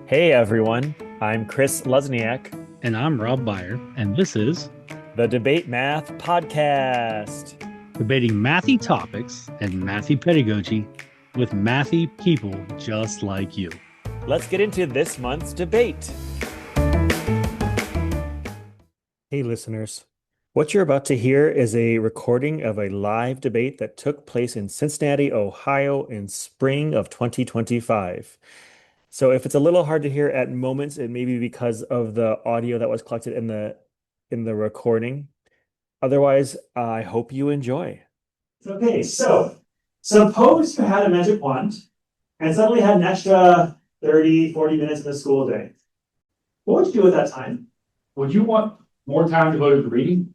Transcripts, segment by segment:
Hey everyone, I'm Chris Lesniak, And I'm Rob Byer, and this is the Debate Math Podcast. Debating Mathy Topics and Mathy Pedagogy with Mathy people just like you. Let's get into this month's debate. Hey listeners, what you're about to hear is a recording of a live debate that took place in Cincinnati, Ohio in spring of 2025. So if it's a little hard to hear at moments, it may be because of the audio that was collected in the recording. Otherwise, I hope you enjoy. Okay, so suppose you had a magic wand and suddenly had an extra 30, 40 minutes in the school day. What would you do with that time? Would you want more time devoted to reading,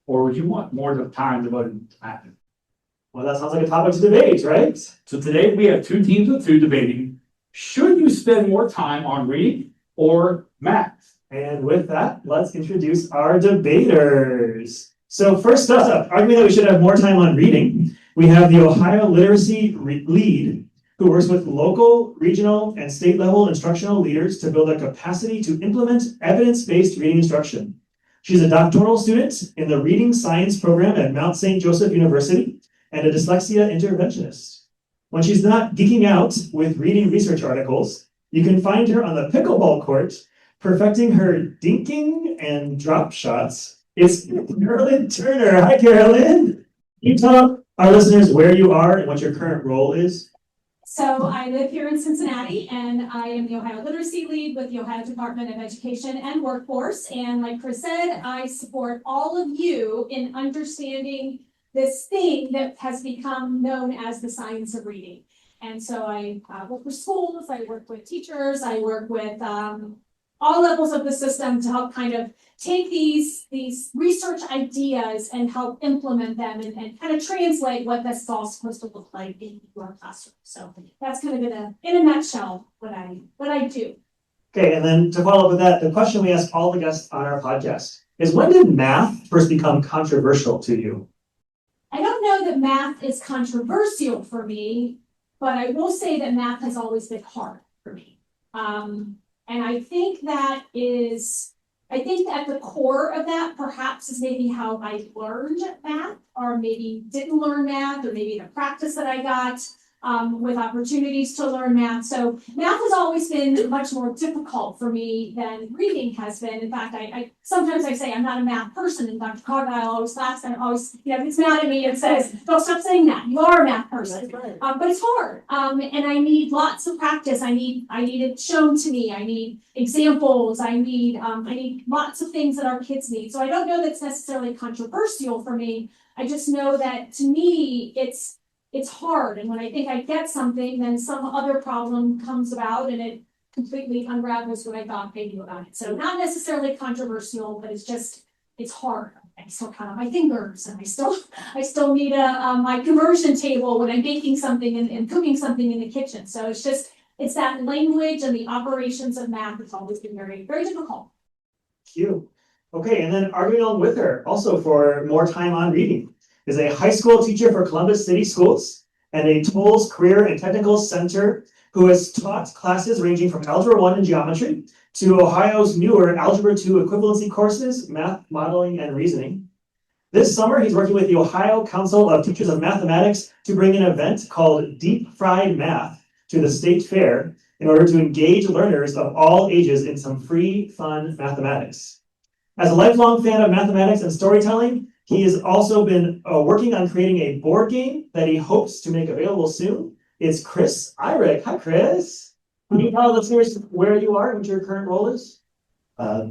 or would you want more time devoted to math? Well, that sounds like a topic to debate, right? So today we have two teams of two debating. Should you spend more time on reading or math? And with that, let's introduce our debaters. So first up, arguing that we should have more time on reading, we have the Ohio Literacy Lead, who works with local, regional, and state level instructional leaders to build a capacity to implement evidence-based reading instruction. She's a doctoral student in the Reading Science program at Mount St. Joseph University and a dyslexia interventionist. When she's not geeking out with reading research articles, you can find her on the pickleball court perfecting her dinking and drop shots. It's Carolyn Turner. Hi, Carolyn. Can you tell our listeners where you are and what your current role is? So I live here in Cincinnati, and I am the Ohio Literacy Lead with the Ohio Department of Education and Workforce. And like Chris said, I support all of you in understanding this thing that has become known as the science of reading. And so I work with schools, I work with teachers, I work with all levels of the system to help kind of take these research ideas and help implement them and kind of translate what this is all supposed to look like in your classroom. So that's kind of in a nutshell what I do. Okay, and then to follow up with that, the question we ask all the guests on our podcast is, when did math first become controversial to you? I don't know that math is controversial for me, but I will say that math has always been hard for me. And I think at the core of that perhaps is maybe how I learned math, or maybe didn't learn math, or maybe the practice that I got with opportunities to learn math. So math has always been much more difficult for me than reading has been. In fact, I sometimes I say I'm not a math person, and Dr. Cargyle always laughs and always gets mad at me and says, "Don't stop saying that. You are a math person." Right. But it's hard, and I need lots of practice. I need it shown to me. I need examples. I need lots of things that our kids need. So I don't know that's necessarily controversial for me. I just know that to me it's hard, and when I think I get something, then some other problem comes about and it completely unravels what I thought I knew about it. So not necessarily controversial, but it's hard. I still count on my fingers, and I still need my conversion table when I'm baking something and cooking something in the kitchen. So it's that language and the operations of math that's always been very, very difficult. Cute. Okay, and then arguing along with her, also for more time on reading, is a high school teacher for Columbus City Schools and a Tolles Career and Technical Center who has taught classes ranging from Algebra 1 and Geometry to Ohio's newer Algebra 2 equivalency courses, Math, Modeling, and Reasoning. This summer, he's working with the Ohio Council of Teachers of Mathematics to bring an event called Deep Fried Math to the state fair in order to engage learners of all ages in some free, fun mathematics. As a lifelong fan of mathematics and storytelling, he has also been working on creating a board game that he hopes to make available soon. It's Chris Eyrick. Hi, Chris. Can you tell listeners where you are and what your current role is?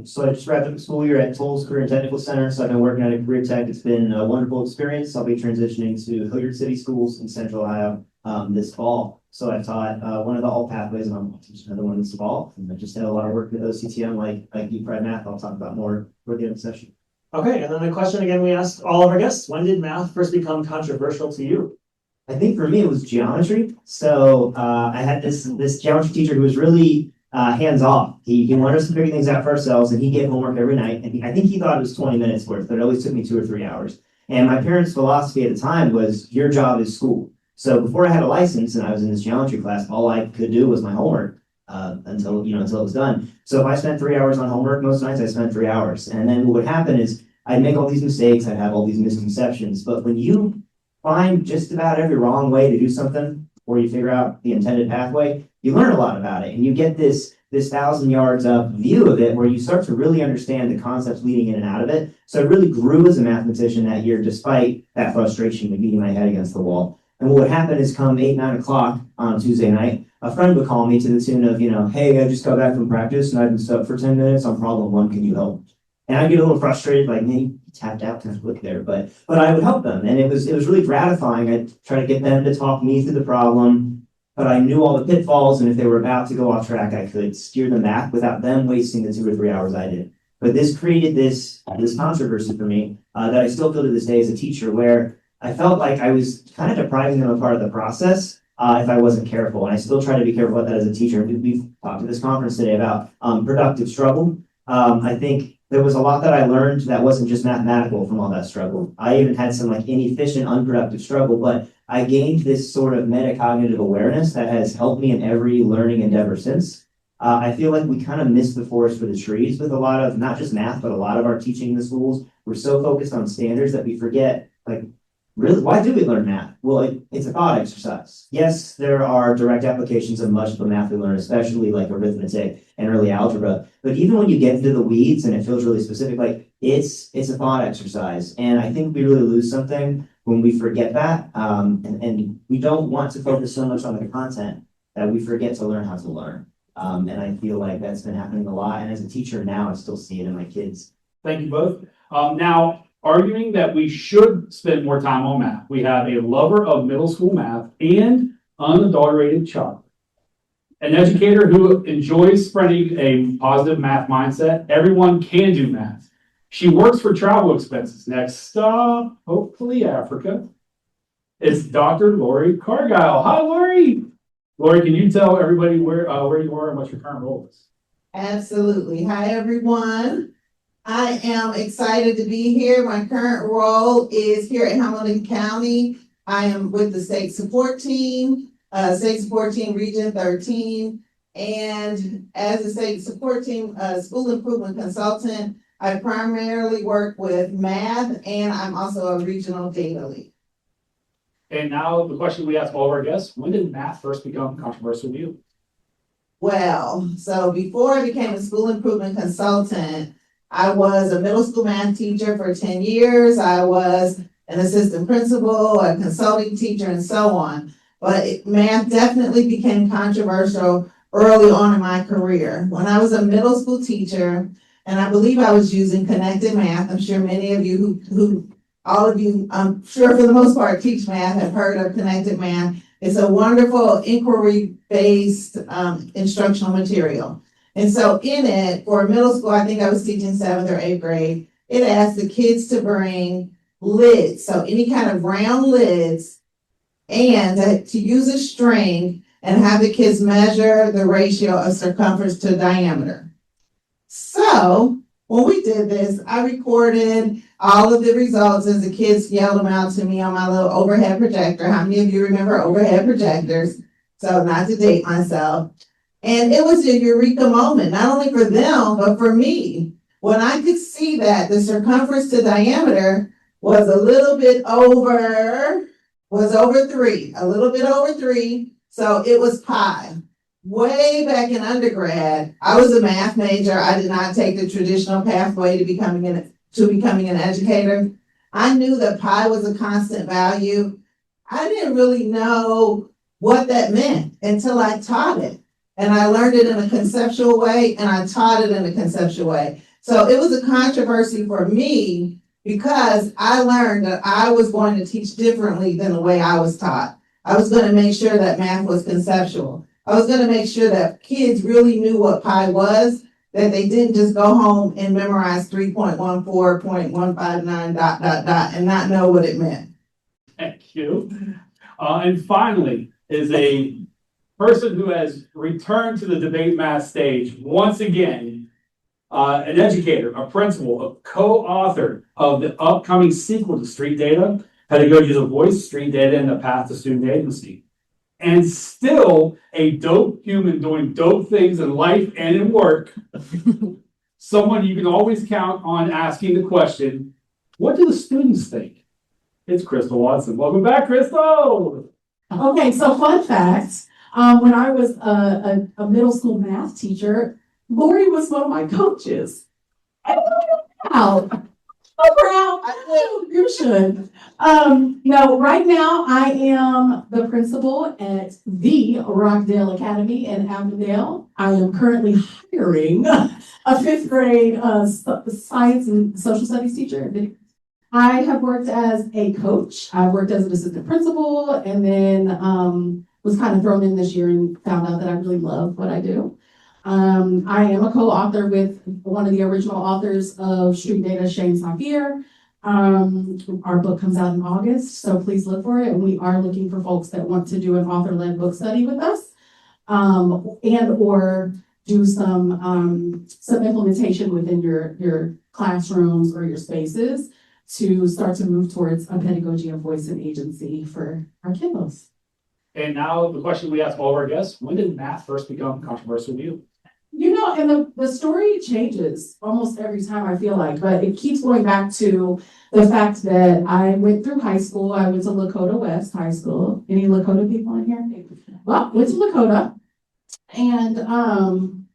So I just wrapped up the school year at Tolles Career and Technical Center. So I've been working at a career tech. It's been a wonderful experience. I'll be transitioning to Hilliard City Schools in Central Ohio this fall. So I've taught one of the alt pathways, and I'm teaching another one this fall. And I just had a lot of work with OCTM, like Deep Fried Math. I'll talk about more for the end of the session. Okay, and then the question again we asked all of our guests: when did math first become controversial to you? I think for me it was geometry. So I had this geometry teacher who was really hands off. He wanted us to figure things out for ourselves, and he gave homework every night. And I think he thought it was 20 minutes worth, but it always took me 2 or 3 hours. And my parents' philosophy at the time was, your job is school. So before I had a license and I was in this geometry class, all I could do was my homework. until it was done. So if I spent 3 hours on homework, most nights I spent 3 hours. And then what would happen is I'd make all these mistakes, I'd have all these misconceptions. But when you find just about every wrong way to do something, or you figure out the intended pathway, you learn a lot about it, and you get this 1,000 yards up view of it where you start to really understand the concepts leading in and out of it. So I really grew as a mathematician that year, despite that frustration of beating my head against the wall. And what would happen is come 8, 9 o'clock on Tuesday night, a friend would call me to the tune of, hey, I just got back from practice and I've been stuck for 10 minutes on problem 1, can you help? And I'd get a little frustrated, like, man, you tapped out kind of quick there, but I would help them. And it was really gratifying. I'd try to get them to talk me through the problem, but I knew all the pitfalls, and if they were about to go off track, I could steer them back without them wasting the 2 or 3 hours I did. But this created this controversy for me that I still feel to this day as a teacher, where I felt like I was kind of depriving them of part of the process if I wasn't careful. And I still try to be careful about that as a teacher. We've talked at this conference today about productive struggle. I think there was a lot that I learned that wasn't just mathematical from all that struggle. I even had some inefficient, unproductive struggle, but I gained this sort of metacognitive awareness that has helped me in every learning endeavor since. I feel like we kind of miss the forest for the trees with a lot of, not just math, but a lot of our teaching in the schools. We're so focused on standards that we forget, really, why do we learn math? Well, it's a thought exercise. Yes, there are direct applications of much of the math we learn, especially arithmetic and early algebra. But even when you get into the weeds and it feels really specific, it's a thought exercise. And I think we really lose something when we forget that. And we don't want to focus so much on the content that we forget to learn how to learn. And I feel like that's been happening a lot. And as a teacher now, I still see it in my kids. Thank you both. Now, arguing that we should spend more time on math, we have a lover of middle school math and unadulterated child. An educator who enjoys spreading a positive math mindset. Everyone can do math. She works for travel expenses. Next stop, hopefully Africa, is Dr. Lori Cargile. Hi, Lori. Lori, can you tell everybody where you are and what your current role is? Absolutely. Hi, everyone. I am excited to be here. My current role is here at Hamilton County. I am with the State Support Team Region 13. And as a State Support Team School Improvement Consultant, I primarily work with math, and I'm also a regional data lead. And now the question we ask all of our guests: when did math first become controversial to you? Well, so before I became a school improvement consultant, I was a middle school math teacher for 10 years. I was an assistant principal, a consulting teacher, and so on. But math definitely became controversial early on in my career. When I was a middle school teacher, and I believe I was using connected math. I'm sure many of you all of you, I'm sure for the most part, teach math, have heard of connected math. It's a wonderful inquiry-based instructional material. And so in it, for middle school, I think I was teaching 7th or 8th grade, it asked the kids to bring lids, so any kind of round lids, and to use a string and have the kids measure the ratio of circumference to diameter. So when we did this, I recorded all of the results as the kids yelled them out to me on my little overhead projector. How many of you remember overhead projectors? So not to date myself. And it was a eureka moment, not only for them, but for me. When I could see that the circumference to diameter was a little bit over 3, a little bit over 3. So it was pi. Way back in undergrad, I was a math major. I did not take the traditional pathway to becoming an educator. I knew that pi was a constant value. I didn't really know what that meant until I taught it. And I learned it in a conceptual way, and I taught it in a conceptual way. So it was a controversy for me because I learned that I was going to teach differently than the way I was taught. I was going to make sure that math was conceptual. I was going to make sure that kids really knew what pi was, that they didn't just go home and memorize 3.14.159 ... and not know what it meant. Thank you. And finally, is a person who has returned to the debate math stage once again, an educator, a principal, a co-author of the upcoming sequel to Street Data, Pedagogies of Voice, Street Data, and the Path to Student Agency. and still a dope human doing dope things in life and in work. Someone you can always count on asking the question, what do the students think? It's Crystal Watson. Welcome back, Crystal. Okay, so fun fact, when I was a middle school math teacher, Lori was one of my coaches. Wow. So proud. You should. No, right now I am the principal at the Rockdale Academy in Avondale. I am currently hiring a fifth grade science and social studies teacher. I have worked as a coach. I've worked as an assistant principal and then was kind of thrown in this year and found out that I really love what I do. I am a co-author with one of the original authors of Street Data, Shane Safier. Our book comes out in August, so please look for it. And we are looking for folks that want to do an author-led book study with us, and or do some implementation within your classrooms or your spaces to start to move towards a pedagogy of voice and agency for our kiddos. And now the question we ask all of our guests, when did math first become controversial to you? You know, and the story changes almost every time, I feel like, but it keeps going back to the fact that I went through high school. I went to Lakota West High School. Any Lakota people in here? Well, went to Lakota, and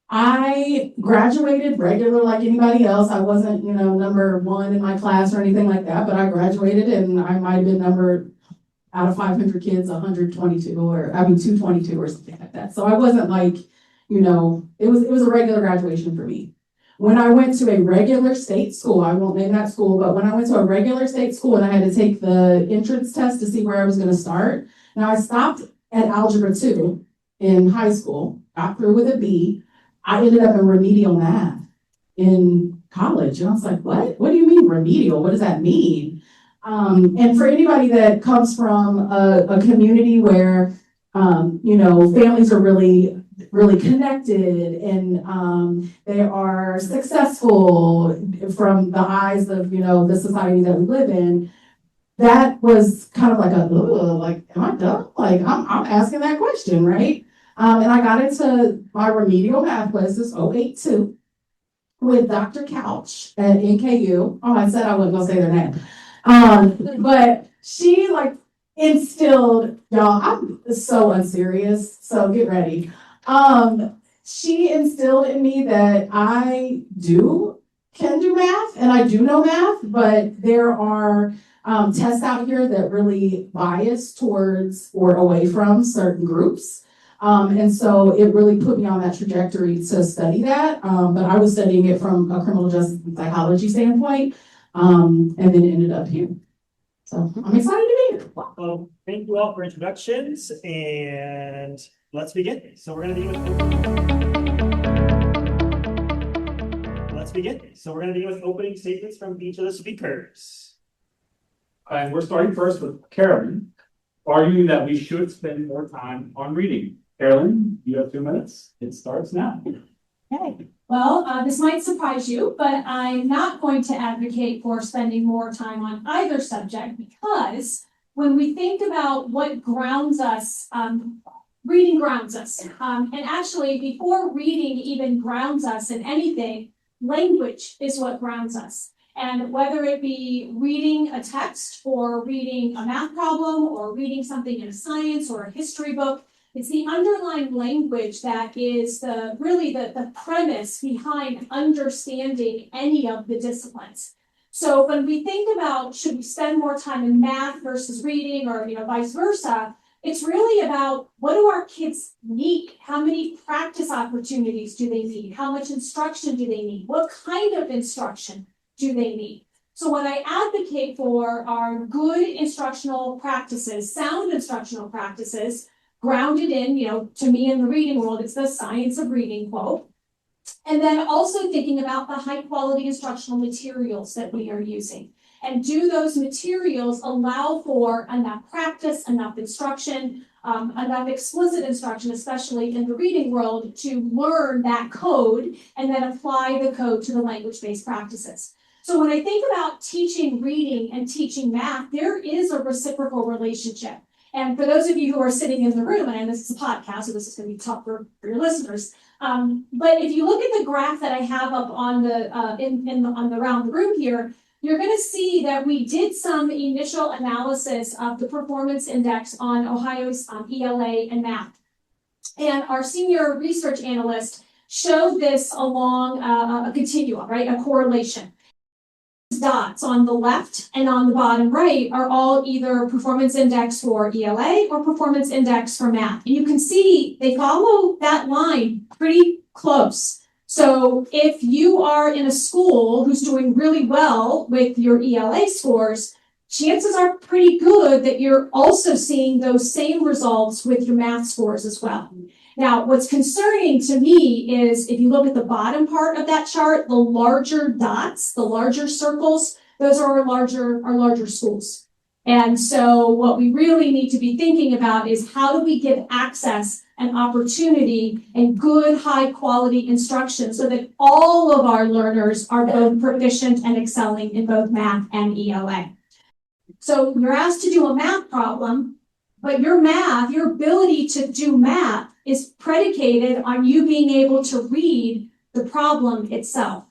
I graduated regular like anybody else. I wasn't, number one in my class or anything like that, but I graduated and I might have been number out of 500 kids, 122 222 or something like that. So I wasn't like, it was a regular graduation for me. When I went to a regular state school, I won't name that school, but when I went to a regular state school and I had to take the entrance test to see where I was going to start. Now I stopped at Algebra 2 in high school, got through with a B. I ended up in remedial math in college. And I was like, what? What do you mean remedial? What does that mean? And for anybody that comes from a community where, families are really, really connected and they are successful from the eyes of, the society that we live in, that was kind of like am I dumb? Like, I'm asking that question, right? And I got into my remedial math classes, 082, with Dr. Couch at NKU. Oh, I said I wasn't gonna say their name. But she instilled, y'all, I'm so unserious, so get ready. She instilled in me that I can do math and I do know math, but there are tests out here that really bias towards or away from certain groups. And so it really put me on that trajectory to study that. But I was studying it from a criminal justice and psychology standpoint, and then ended up here. So I'm excited to be here. Well, thank you all for introductions, and let's begin. So we're going to begin with opening statements from each of the speakers. And we're starting first with Carolyn, arguing that we should spend more time on reading. Carolyn, you have 2 minutes. It starts now. Okay, well, this might surprise you, but I'm not going to advocate for spending more time on either subject because when we think about what grounds us, reading grounds us. And actually, before reading even grounds us in anything, language is what grounds us. And whether it be reading a text or reading a math problem or reading something in science or a history book, it's the underlying language that is the premise behind understanding any of the disciplines. So when we think about should we spend more time in math versus reading or vice versa, it's really about what do our kids need? How many practice opportunities do they need? How much instruction do they need? What kind of instruction do they need? So what I advocate for are good instructional practices, sound instructional practices, grounded in, to me in the reading world, it's the science of reading quote. And then also thinking about the high quality instructional materials that we are using. And do those materials allow for enough practice, enough instruction, enough explicit instruction, especially in the reading world, to learn that code and then apply the code to the language-based practices. So when I think about teaching reading and teaching math, there is a reciprocal relationship. And for those of you who are sitting in the room, and this is a podcast, so this is going to be tough for your listeners. But if you look at the graph that I have up on the on the around the room here, you're going to see that we did some initial analysis of the performance index on Ohio's ELA and math. And our senior research analyst showed this along a continuum, right? A correlation. Dots on the left and on the bottom right are all either performance index for ELA or performance index for math. And you can see they follow that line pretty close. So if you are in a school who's doing really well with your ELA scores, chances are pretty good that you're also seeing those same results with your math scores as well. Now, what's concerning to me is if you look at the bottom part of that chart, the larger dots, the larger circles, those are our larger schools. And so what we really need to be thinking about is how do we give access and opportunity and good high quality instruction so that all of our learners are both proficient and excelling in both math and ELA. So you're asked to do a math problem, but your ability to do math is predicated on you being able to read the problem itself.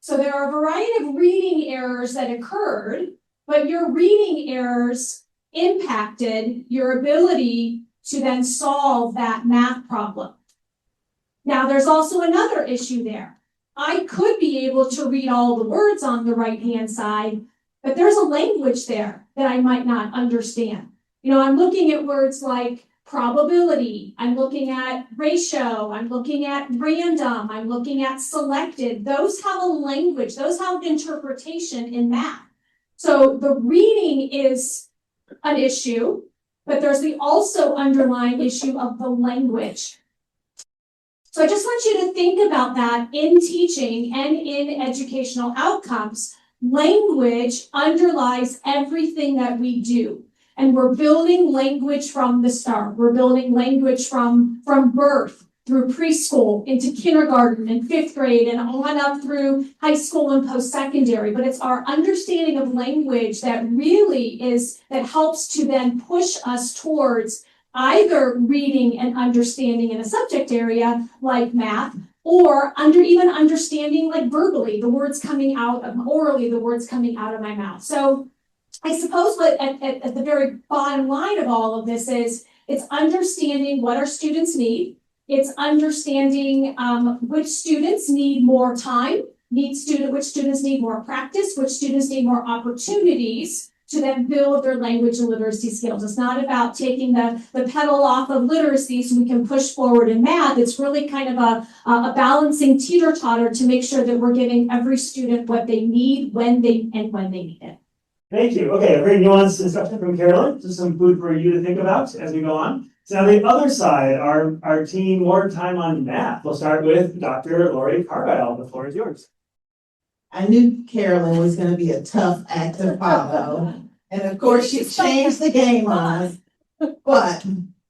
So there are a variety of reading errors that occurred, but your reading errors impacted your ability to then solve that math problem. Now, there's also another issue there. I could be able to read all the words on the right-hand side, but there's a language there that I might not understand. You know, I'm looking at words like probability, I'm looking at ratio, I'm looking at random, I'm looking at selected. Those have a language, those have interpretation in math. So the reading is an issue, but there's the also underlying issue of the language. So I just want you to think about that in teaching and in educational outcomes. Language underlies everything that we do. And we're building language from the start. We're building language from birth through preschool into kindergarten and fifth grade and on up through high school and post-secondary. But it's our understanding of language that really that helps to then push us towards either reading and understanding in a subject area like math, or even understanding like verbally, the words coming out of orally, the words coming out of my mouth. So I suppose what at the very bottom line of all of this is it's understanding what our students need. It's understanding which students need more time, which students need more practice, which students need more opportunities to then build their language and literacy skills. It's not about taking the pedal off of literacy so we can push forward in math. It's really kind of a balancing teeter-totter to make sure that we're giving every student what they need when they need it. Thank you. Okay, a very nuanced instruction from Carolyn. Just some food for you to think about as we go on. So now the other side, our team, more time on math. We'll start with Dr. Lori Cargyle. The floor is yours. I knew Carolyn was gonna be a tough act to follow. And of course, she changed the game on us. But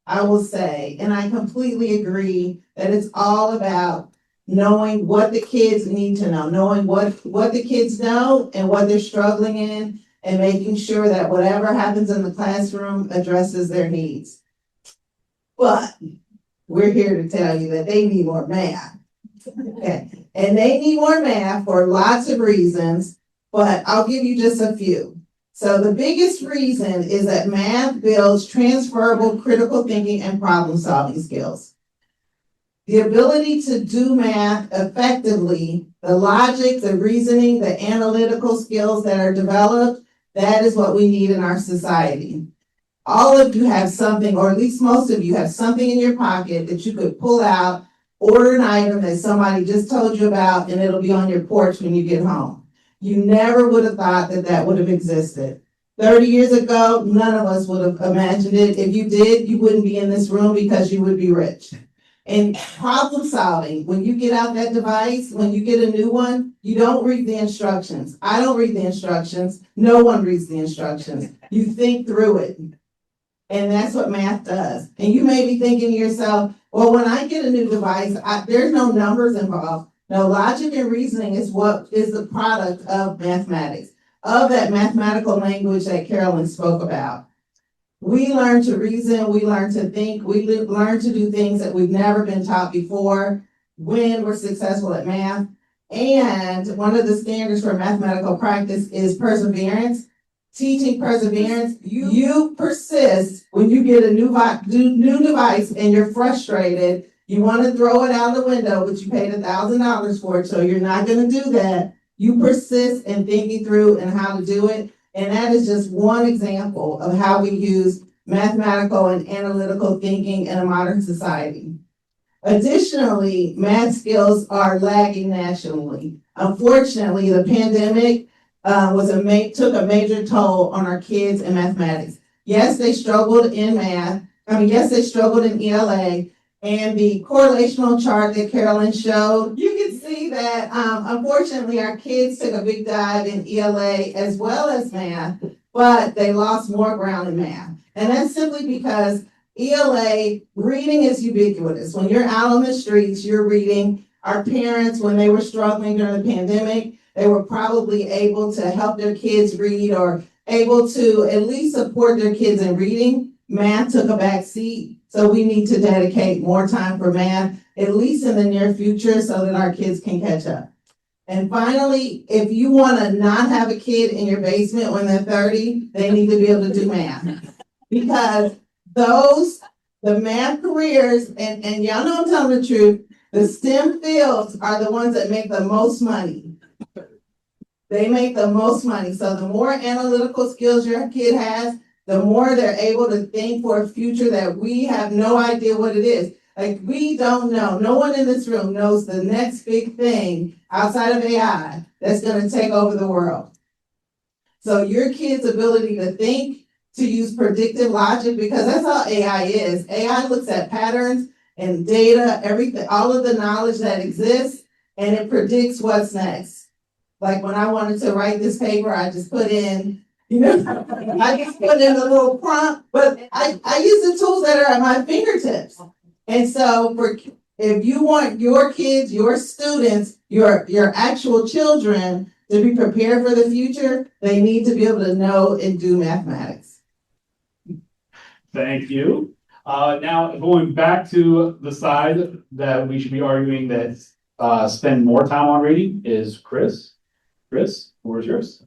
I will say, and I completely agree, that it's all about knowing what the kids need to know, knowing what the kids know and what they're struggling in, and making sure that whatever happens in the classroom addresses their needs. But we're here to tell you that they need more math. Okay, and they need more math for lots of reasons, but I'll give you just a few. So the biggest reason is that math builds transferable critical thinking and problem solving skills. The ability to do math effectively, the logic, the reasoning, the analytical skills that are developed, that is what we need in our society. All of you have something, or at least most of you have something in your pocket that you could pull out, order an item that somebody just told you about, and it'll be on your porch when you get home. You never would have thought that that would have existed. 30 years ago, none of us would have imagined it. If you did, you wouldn't be in this room because you would be rich. And problem solving, when you get out that device, when you get a new one, you don't read the instructions. I don't read the instructions. No one reads the instructions. You think through it. And that's what math does. And you may be thinking to yourself, well, when I get a new device, there's no numbers involved. No, logic and reasoning is what is the product of mathematics, of that mathematical language that Carolyn spoke about. We learn to reason, we learn to think, learn to do things that we've never been taught before when we're successful at math. And one of the standards for mathematical practice is perseverance. Teaching perseverance, you persist when you get a new device and you're frustrated. You want to throw it out the window, but you paid $1,000 for it, so you're not going to do that. You persist in thinking through and how to do it. And that is just one example of how we use mathematical and analytical thinking in a modern society. Additionally, math skills are lagging nationally. Unfortunately, the pandemic took a major toll on our kids in mathematics. Yes, they struggled in math. Yes, they struggled in ELA. And the correlational chart that Carolyn showed, you can see that unfortunately our kids took a big dive in ELA as well as math, but they lost more ground in math. And that's simply because ELA reading is ubiquitous. When you're out on the streets, you're reading. Our parents, when they were struggling during the pandemic, they were probably able to help their kids read or able to at least support their kids in reading. Math took a back seat. So we need to dedicate more time for math, at least in the near future, so that our kids can catch up. And finally, if you want to not have a kid in your basement when they're 30, they need to be able to do math. Because the math careers, and y'all know I'm telling the truth, the STEM fields are the ones that make the most money. They make the most money. So the more analytical skills your kid has, the more they're able to think for a future that we have no idea what it is. Like, we don't know. No one in this room knows the next big thing outside of AI that's going to take over the world. So your kid's ability to think, to use predictive logic, because that's all AI is. AI looks at patterns and data, everything, all of the knowledge that exists, and it predicts what's next. Like when I wanted to write this paper, I just put in, I just put in a little prompt, but I use the tools that are at my fingertips. And so if you want your kids, your students, your actual children to be prepared for the future, they need to be able to know and do mathematics. Thank you. Now going back to the side that we should be arguing that spend more time on reading is Chris. Chris, where's yours?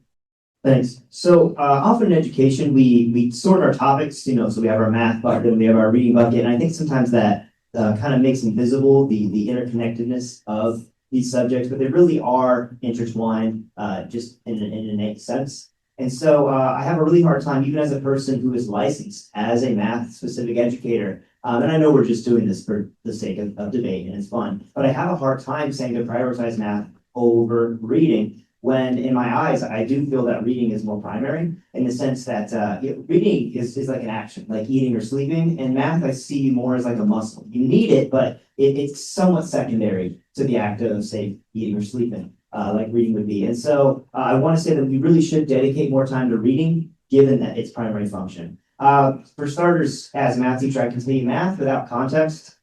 Thanks. So often in education, we sort our topics, so we have our math bucket and we have our reading bucket. And I think sometimes that kind of makes invisible the interconnectedness of these subjects, but they really are intertwined just in an innate sense. And so I have a really hard time, even as a person who is licensed as a math specific educator. And I know we're just doing this for the sake of debate and it's fun, but I have a hard time saying to prioritize math over reading. When in my eyes, I do feel that reading is more primary in the sense that reading is like an action, like eating or sleeping. And math, I see more as like a muscle. You need it, but it's somewhat secondary to the act of, say, eating or sleeping, like reading would be. And so I want to say that we really should dedicate more time to reading, given that its primary function. For starters, as a math teacher, I can tell you math without context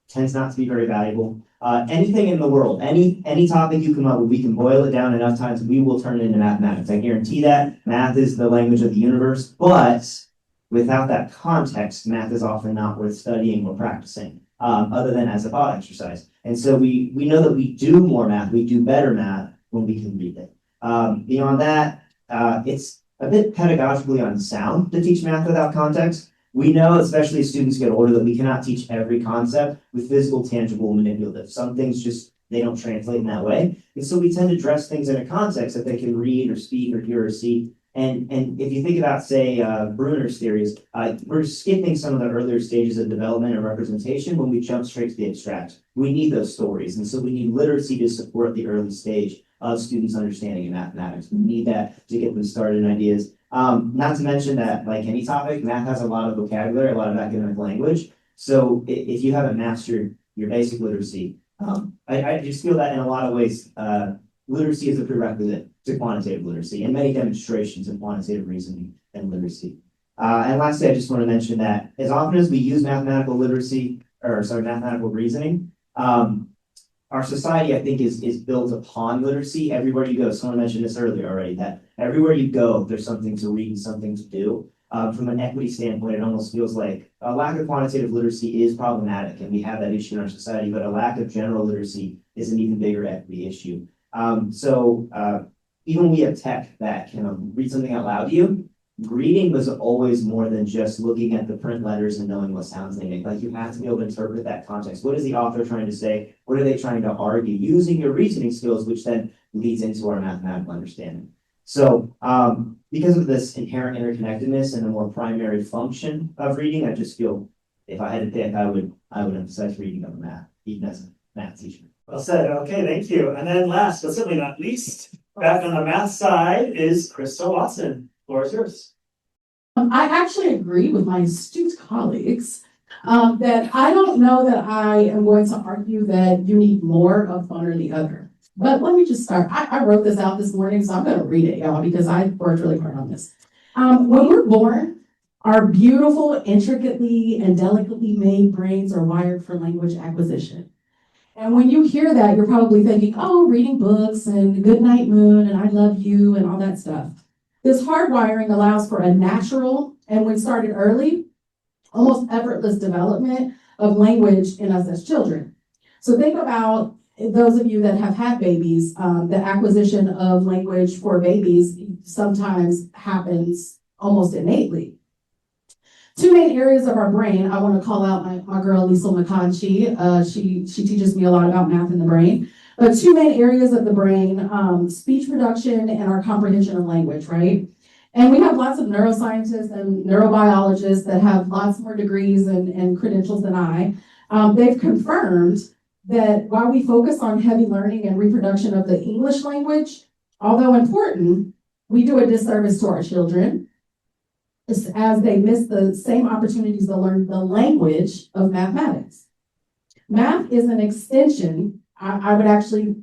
tends not to be very valuable. Anything in the world, any topic you come up with, we can boil it down enough times, we will turn it into mathematics. I guarantee that. Math is the language of the universe, but without that context, math is often not worth studying or practicing, other than as a thought exercise. And so we know that we do more math, we do better math when we can read it. Beyond that, it's a bit pedagogically unsound to teach math without context. We know, especially as students get older, that we cannot teach every concept with physical, tangible, manipulative. Some things just, they don't translate in that way. And so we tend to dress things in a context that they can read or speak or hear or see. And if you think about, say, Bruner's theories, we're skipping some of the earlier stages of development and representation when we jump straight to the abstract. We need those stories. And so we need literacy to support the early stage of students' understanding of mathematics. We need that to get them started in ideas. Not to mention that, like any topic, math has a lot of vocabulary, a lot of academic language. So if you haven't mastered your basic literacy, I just feel that in a lot of ways, literacy is a prerequisite to quantitative literacy and many demonstrations of quantitative reasoning and literacy. And lastly, I just want to mention that as often as we use mathematical reasoning, our society, I think, is built upon literacy everywhere you go. Someone mentioned this earlier already, that everywhere you go, there's something to read and something to do. from an equity standpoint, it almost feels like a lack of quantitative literacy is problematic, and we have that issue in our society, but a lack of general literacy is an even bigger equity issue. Even we have tech that can read something out loud to you. Reading was always more than just looking at the print letters and knowing what sounds they make. Like, you have to be able to interpret that context. What is the author trying to say? What are they trying to argue? Using your reasoning skills, which then leads into our mathematical understanding. So, because of this inherent interconnectedness and the more primary function of reading, I just feel if I had to pick, I would emphasize reading over math, even as a math teacher. Well said. Okay, thank you. And then last, but certainly not least, back on the math side is Krista Watson. Floor is yours. I actually agree with my astute colleagues that I don't know that I am going to argue that you need more of one or the other. But let me just start. I wrote this out this morning, so I'm going to read it, y'all, because I worked really hard on this. When we're born, our beautiful, intricately, and delicately made brains are wired for language acquisition. And when you hear that, you're probably thinking, oh, reading books and Good Night Moon and I Love You and all that stuff. This hardwiring allows for a natural, and when started early, almost effortless development of language in us as children. So think about those of you that have had babies, the acquisition of language for babies sometimes happens almost innately. Two main areas of our brain, I want to call out my girl Lisa McConchie. She teaches me a lot about math in the brain. But two main areas of the brain, speech production and our comprehension of language, right? And we have lots of neuroscientists and neurobiologists that have lots more degrees and credentials than I. They've confirmed that while we focus on heavy learning and reproduction of the English language, although important, we do a disservice to our children as they miss the same opportunities to learn the language of mathematics. Math is an extension. I would actually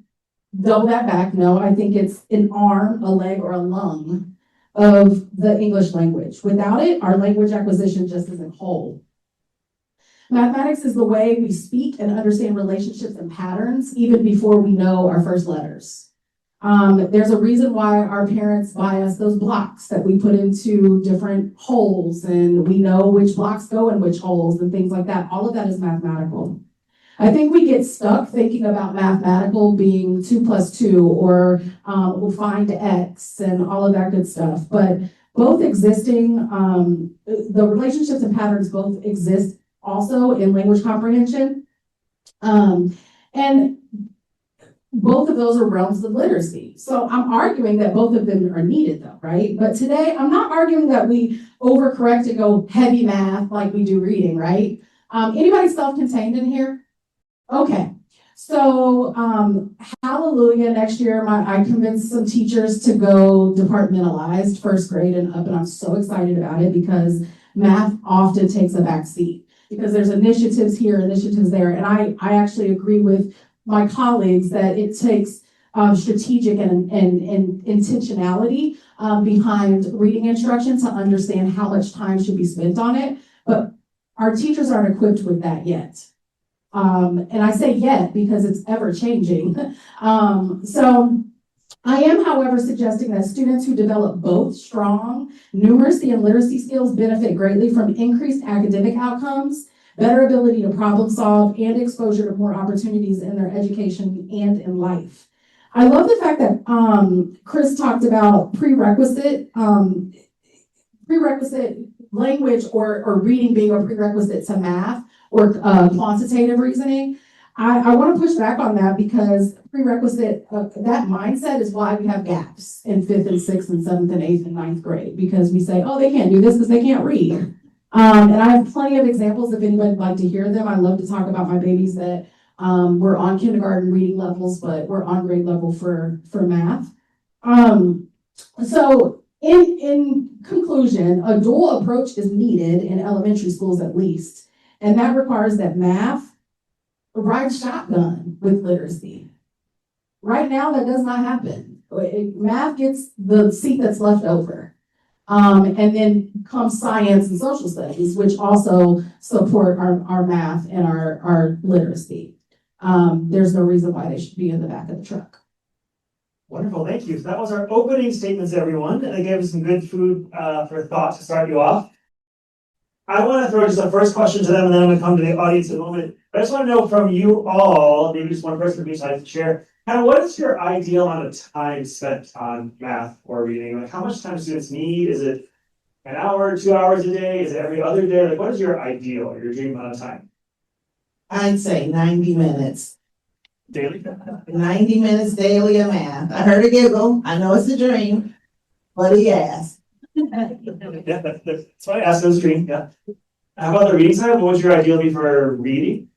double that back. No, I think it's an arm, a leg, or a lung of the English language. Without it, our language acquisition just isn't whole. Mathematics is the way we speak and understand relationships and patterns even before we know our first letters. There's a reason why our parents buy us those blocks that we put into different holes, and we know which blocks go in which holes and things like that. All of that is mathematical. I think we get stuck thinking about mathematical being 2 + 2 or we'll find X and all of that good stuff. But both existing, the relationships and patterns both exist also in language comprehension. And both of those are realms of literacy. So I'm arguing that both of them are needed though, right? But today I'm not arguing that we overcorrect and go heavy math like we do reading, right? Anybody self-contained in here? Okay, so hallelujah, next year I convinced some teachers to go departmentalized, first grade and up, and I'm so excited about it because math often takes a back seat because there's initiatives here, initiatives there, and I actually agree with my colleagues that it takes strategic and intentionality behind reading instruction to understand how much time should be spent on it, but our teachers aren't equipped with that yet. And I say yet because it's ever changing. So I am, however, suggesting that students who develop both strong numeracy and literacy skills benefit greatly from increased academic outcomes, better ability to problem solve, and exposure to more opportunities in their education and in life. I love the fact that Chris talked about prerequisite language or reading being a prerequisite to math or quantitative reasoning. I want to push back on that because prerequisite, that mindset is why we have gaps in 5th and 6th and 7th and 8th and 9th grade, because we say, oh, they can't do this because they can't read. And I have plenty of examples if anyone would like to hear them. I love to talk about my babies that were on kindergarten reading levels, but were on grade level for math. So in conclusion, a dual approach is needed in elementary schools at least. And that requires that math rides shotgun with literacy. Right now, that does not happen. Math gets the seat that's left over. And then comes science and social studies, which also support our math and our literacy. There's no reason why they should be in the back of the truck. Wonderful, thank you. So that was our opening statements, everyone, and they gave us some good food for thought to start you off. I want to throw just a first question to them, and then I'm going to come to the audience in a moment. I just want to know from you all, maybe just one person from each side to share, kind of what is your ideal amount of time spent on math or reading? Like, how much time do students need? Is it an hour, 2 hours a day? Is it every other day? Like, what is your ideal or your dream amount of time? I'd say 90 minutes. Daily? 90 minutes daily of math. I heard a giggle. I know it's a dream, but he asked. Yeah, that's why I asked those dream, yeah. How about the reading side? What would your ideal be for reading?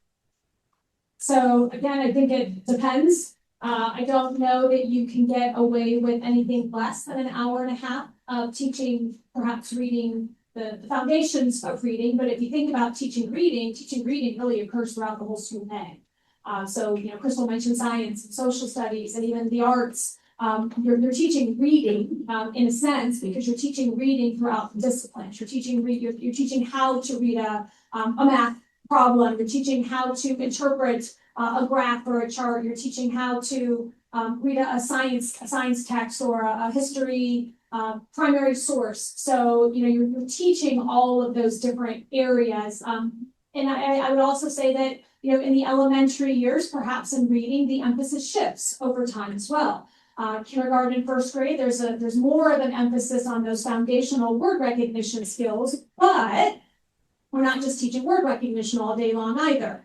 So again, I think it depends. I don't know that you can get away with anything less than an hour and a half of teaching, perhaps reading the foundations of reading. But if you think about teaching reading really occurs throughout the whole school day. So, Crystal mentioned science and social studies and even the arts. You're teaching reading in a sense because you're teaching reading throughout the disciplines. You're teaching how to read a math problem. You're teaching how to interpret a graph or a chart. You're teaching how to read a science text or a history primary source. So you're teaching all of those different areas. And I would also say that in the elementary years, perhaps in reading, the emphasis shifts over time as well. Kindergarten, first grade, there's more of an emphasis on those foundational word recognition skills, but we're not just teaching word recognition all day long either.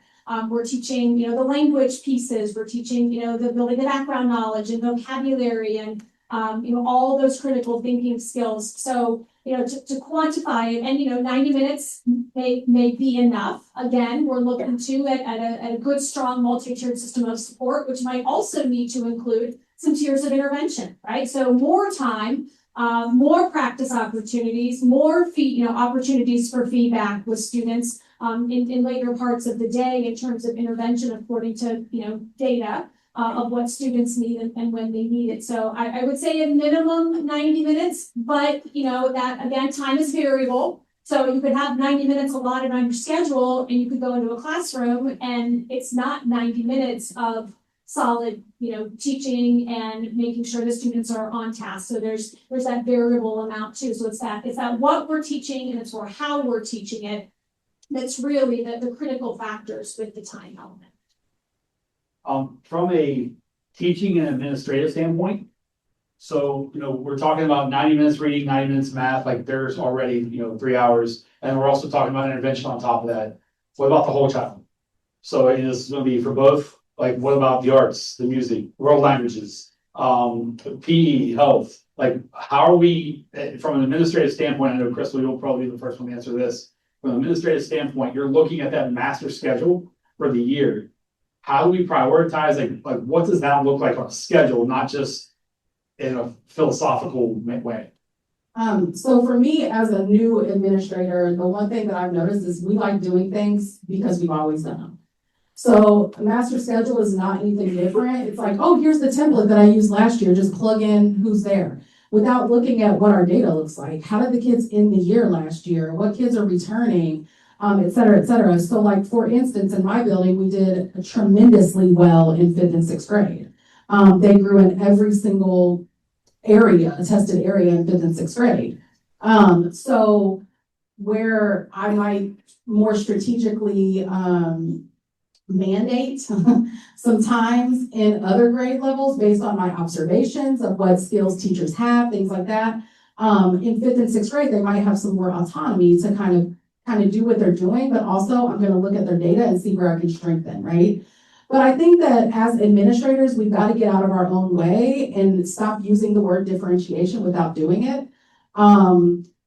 We're teaching, the language pieces. We're teaching, the building the background knowledge and vocabulary and, all those critical thinking skills. So, to quantify it, and 90 minutes may be enough. Again, we're looking to at a good, strong, multi-tiered system of support, which might also need to include some tiers of intervention, right? So more time, more practice opportunities, more opportunities for feedback with students in later parts of the day in terms of intervention according to data of what students need and when they need it. So I would say a minimum 90 minutes, but that again, time is variable. So you could have 90 minutes allotted on your schedule and you could go into a classroom and it's not 90 minutes of solid, teaching and making sure the students are on task. So there's that variable amount too. So it's that what we're teaching and it's for how we're teaching it. That's really the critical factors with the time element. From a teaching and administrative standpoint, so, we're talking about 90 minutes reading, 90 minutes math, like there's already, 3 hours. And we're also talking about intervention on top of that. What about the whole child? So it is going to be for both, like what about the arts, the music, world languages, PE, health? Like how are we, from an administrative standpoint, I know Crystal, you'll probably be the first one to answer this. From an administrative standpoint, you're looking at that master schedule for the year. How do we prioritize, like what does that look like on a schedule, not just in a philosophical way? So for me, as a new administrator, the one thing that I've noticed is we like doing things because we've always done them. So a master schedule is not anything different. It's like, oh, here's the template that I used last year. Just plug in who's there without looking at what our data looks like. How did the kids end the year last year? What kids are returning? Et cetera, et cetera. So like, for instance, in my building, we did tremendously well in 5th and 6th grade. They grew in every single tested area in 5th and 6th grade. So where I might more strategically mandate sometimes in other grade levels based on my observations of what skills teachers have, things like that. In 5th and 6th grade, they might have some more autonomy to kind of do what they're doing, but also I'm going to look at their data and see where I can strengthen, right? But I think that as administrators, we've got to get out of our own way and stop using the word differentiation without doing it.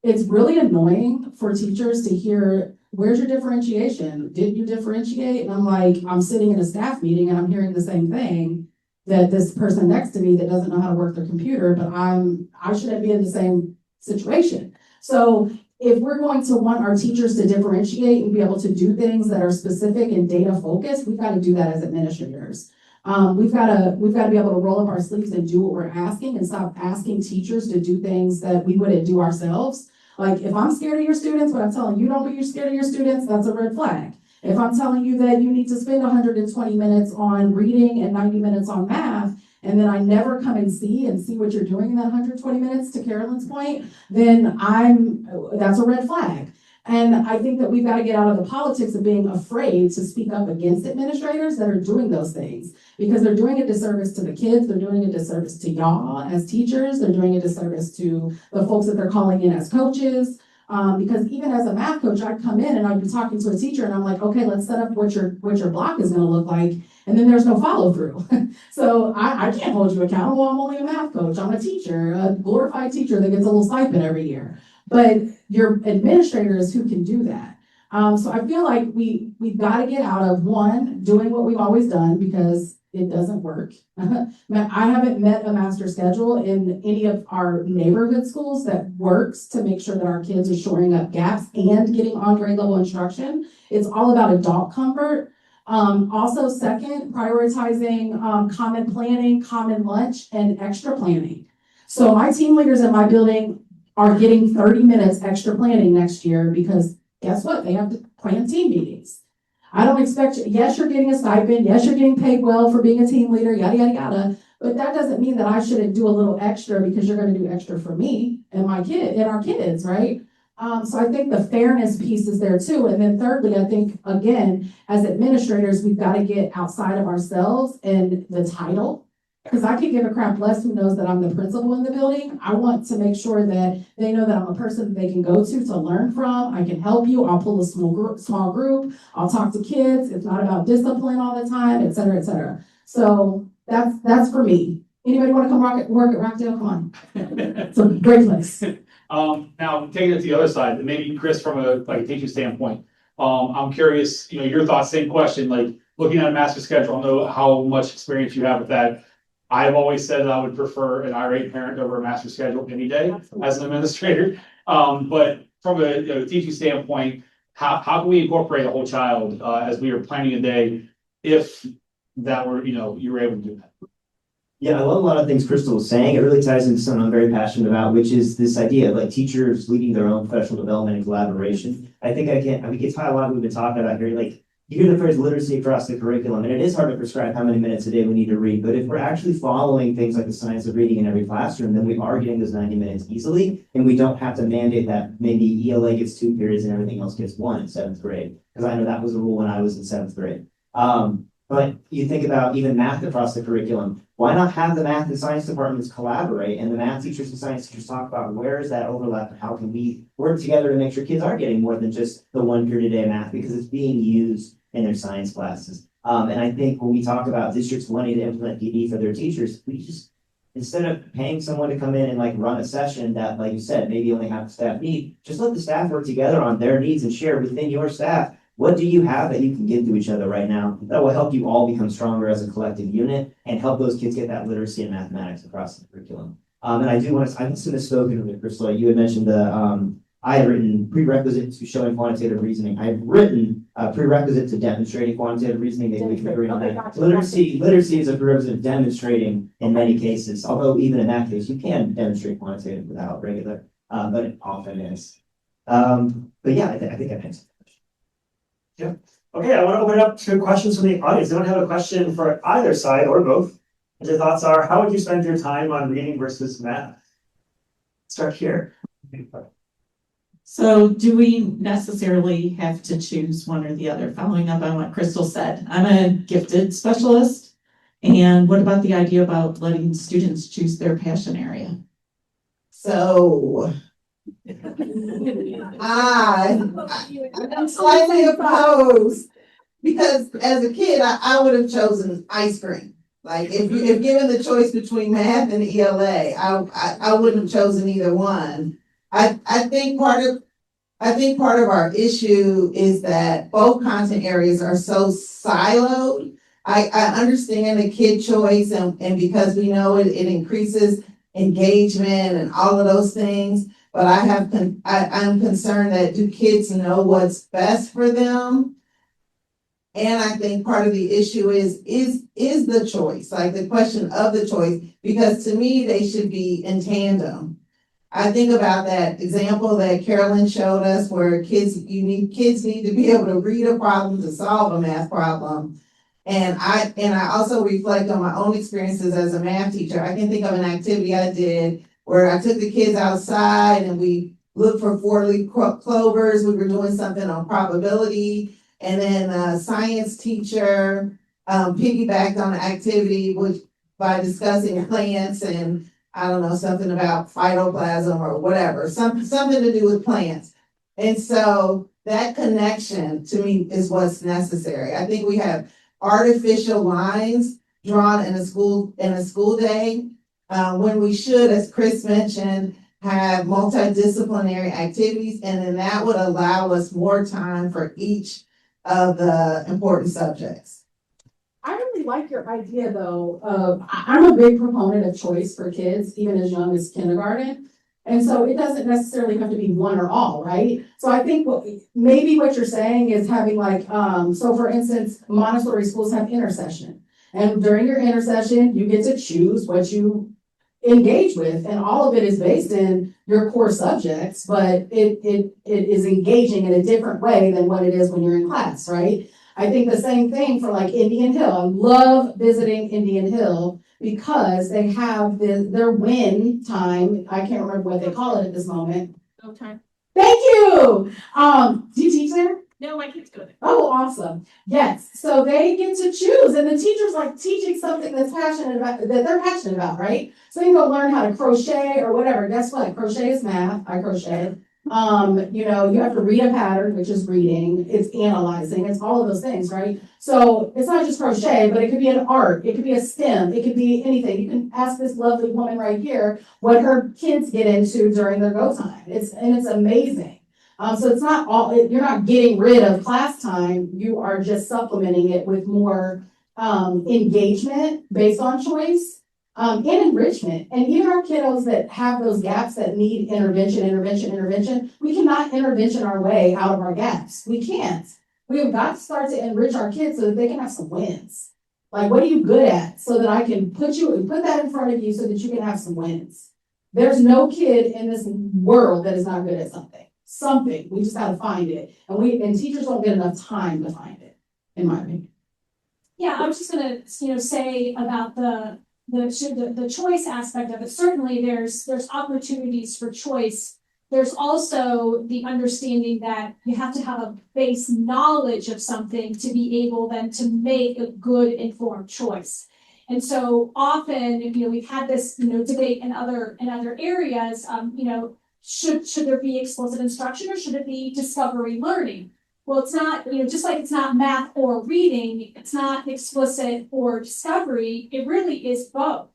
It's really annoying for teachers to hear, where's your differentiation? Didn't you differentiate? And I'm like, I'm sitting in a staff meeting and I'm hearing the same thing that this person next to me that doesn't know how to work their computer, but I shouldn't be in the same situation. So if we're going to want our teachers to differentiate and be able to do things that are specific and data focused, we've got to do that as administrators. We've got to be able to roll up our sleeves and do what we're asking and stop asking teachers to do things that we wouldn't do ourselves. Like if I'm scared of your students, but I'm telling you don't be scared of your students, that's a red flag. If I'm telling you that you need to spend 120 minutes on reading and 90 minutes on math, and then I never come and see what you're doing in that 120 minutes, to Carolyn's point, then that's a red flag. And I think that we've got to get out of the politics of being afraid to speak up against administrators that are doing those things, because they're doing a disservice to the kids, they're doing a disservice to y'all as teachers, they're doing a disservice to the folks that they're calling in as coaches. Because even as a math coach, I'd come in and I'd be talking to a teacher and I'm like, okay, let's set up what your block is gonna look like. And then there's no follow through. So I can't hold you accountable. I'm only a math coach. I'm a teacher, a glorified teacher that gets a little stipend every year. But your administrator is who can do that. So I feel like we've got to get out of, one, doing what we've always done, because it doesn't work. I haven't met a master schedule in any of our neighborhood schools that works to make sure that our kids are shoring up gaps and getting on grade level instruction. It's all about adult comfort. Also, second, prioritizing common planning, common lunch, and extra planning. So my team leaders in my building are getting 30 minutes extra planning next year, because guess what? They have to plan team meetings. I don't expect you, yes, you're getting a stipend, yes, you're getting paid well for being a team leader, yada, yada, yada. But that doesn't mean that I shouldn't do a little extra because you're gonna do extra for me and my kid and our kids, right? So I think the fairness piece is there too. And then thirdly, I think, again, as administrators, we've got to get outside of ourselves and the title. Because I could give a crap less who knows that I'm the principal in the building. I want to make sure that they know that I'm a person that they can go to learn from. I can help you. I'll pull a small group. I'll talk to kids. It's not about discipline all the time, et cetera, et cetera. So that's for me. Anybody want to come work at Rockdale? Come on. It's a great place. Now taking it to the other side, maybe Chris, from a teaching standpoint, I'm curious, your thoughts, same question, looking at a master schedule, I don't know how much experience you have with that. I've always said that I would prefer an irate parent over a master schedule any day as an administrator. But from a teaching standpoint, how can we incorporate a whole child as we are planning a day, if that were, you were able to do that? Yeah, I love a lot of things Crystal was saying. It really ties into something I'm very passionate about, which is this idea of teachers leading their own professional development and collaboration. I think we can tie a lot of what we've been talking about here. You hear the phrase literacy across the curriculum, and it is hard to prescribe how many minutes a day we need to read. But if we're actually following things like the science of reading in every classroom, then we are getting those 90 minutes easily, and we don't have to mandate that maybe ELA gets 2 periods and everything else gets 1 in 7th grade. Because I know that was the rule when I was in 7th grade. But you think about even math across the curriculum. Why not have the math and science departments collaborate, and the math teachers and science teachers talk about where is that overlap and how can we work together to make sure kids are getting more than just the 1 period a day of math, because it's being used in their science classes. And I think when we talk about districts wanting to implement PD for their teachers, we just, instead of paying someone to come in and run a session that, like you said, maybe only half the staff need, just let the staff work together on their needs and share within your staff. What do you have that you can give to each other right now that will help you all become stronger as a collective unit and help those kids get that literacy in mathematics across the curriculum? And I do want to, I must have spoken with Crystal. You had mentioned I had written prerequisite to showing quantitative reasoning. I've written a prerequisite to demonstrating quantitative reasoning. Maybe we can agree on that. Literacy is a prerequisite of demonstrating in many cases, although even in that case, you can demonstrate quantitative without regular, but it often is. But yeah, I think I've answered. Yeah. Okay, I want to open it up to questions from the audience. Anyone have a question for either side or both? And your thoughts are, how would you spend your time on reading versus math? Start here. So do we necessarily have to choose one or the other? Following up on what Crystal said, I'm a gifted specialist. And what about the idea about letting students choose their passion area? So I'm slightly opposed, because as a kid, I would have chosen ice cream. If given the choice between math and ELA, I wouldn't have chosen either one. I think part of our issue is that both content areas are so siloed. I understand the kid choice, and because we know it increases engagement and all of those things. But I'm concerned that do kids know what's best for them? And I think part of the issue is the choice, the question of the choice, because to me, they should be in tandem. I think about that example that Carolyn showed us where kids need to be able to read a problem to solve a math problem. And I also reflect on my own experiences as a math teacher. I can think of an activity I did where I took the kids outside and we looked for four-leaf clovers. We were doing something on probability. And then a science teacher piggybacked on the activity which by discussing plants and I don't know, something about phytoplasm or whatever, something to do with plants. And so that connection to me is what's necessary. I think we have artificial lines drawn in a school day, when we should, as Chris mentioned, have multidisciplinary activities, and then that would allow us more time for each of the important subjects. I really like your idea though of, I'm a big proponent of choice for kids, even as young as kindergarten. And so it doesn't necessarily have to be one or all, right? So I think maybe what you're saying is having like, so for instance, Montessori schools have intercession. And during your intercession, you get to choose what you engage with, and all of it is based in your core subjects, but it is engaging in a different way than what it is when you're in class, right? I think the same thing for like Indian Hill. I love visiting Indian Hill because they have their win time. I can't remember what they call it at this moment. No time. Thank you. Do you teach there? No, my kids go there. Oh, awesome. Yes. So they get to choose, and the teacher's like teaching something that they're passionate about, right? So you can go learn how to crochet or whatever. Guess what? Crochet is math. I crochet. You know, you have to read a pattern, which is reading, it's analyzing, it's all of those things, right? So it's not just crochet, but it could be an art, it could be a STEM, it could be anything. You can ask this lovely woman right here what her kids get into during their go time. It's amazing. So it's not you're not getting rid of class time, you are just supplementing it with more engagement based on choice. And enrichment. And even our kiddos that have those gaps that need intervention, we cannot intervention our way out of our gaps. We can't. We have got to start to enrich our kids so that they can have some wins. Like, what are you good at? So that I can put that in front of you so that you can have some wins. There's no kid in this world that is not good at something. Something. We just got to find it. And teachers don't get enough time to find it, in my opinion. Yeah, I was just gonna, say about the choice aspect of it. Certainly there's opportunities for choice. There's also the understanding that you have to have a base knowledge of something to be able then to make a good informed choice. And so often, we've had this, debate in other areas, should there be explicit instruction or should it be discovery learning? Well, it's not, just like it's not math or reading, it's not explicit or discovery, it really is both.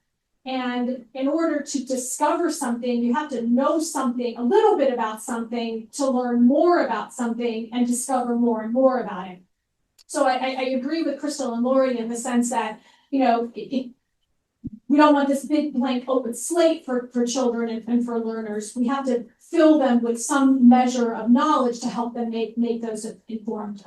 And in order to discover something, you have to know something, a little bit about something to learn more about something and discover more and more about it. So I agree with Crystal and Lori in the sense that, we don't want this big blank open slate for children and for learners. We have to fill them with some measure of knowledge to help them make those informed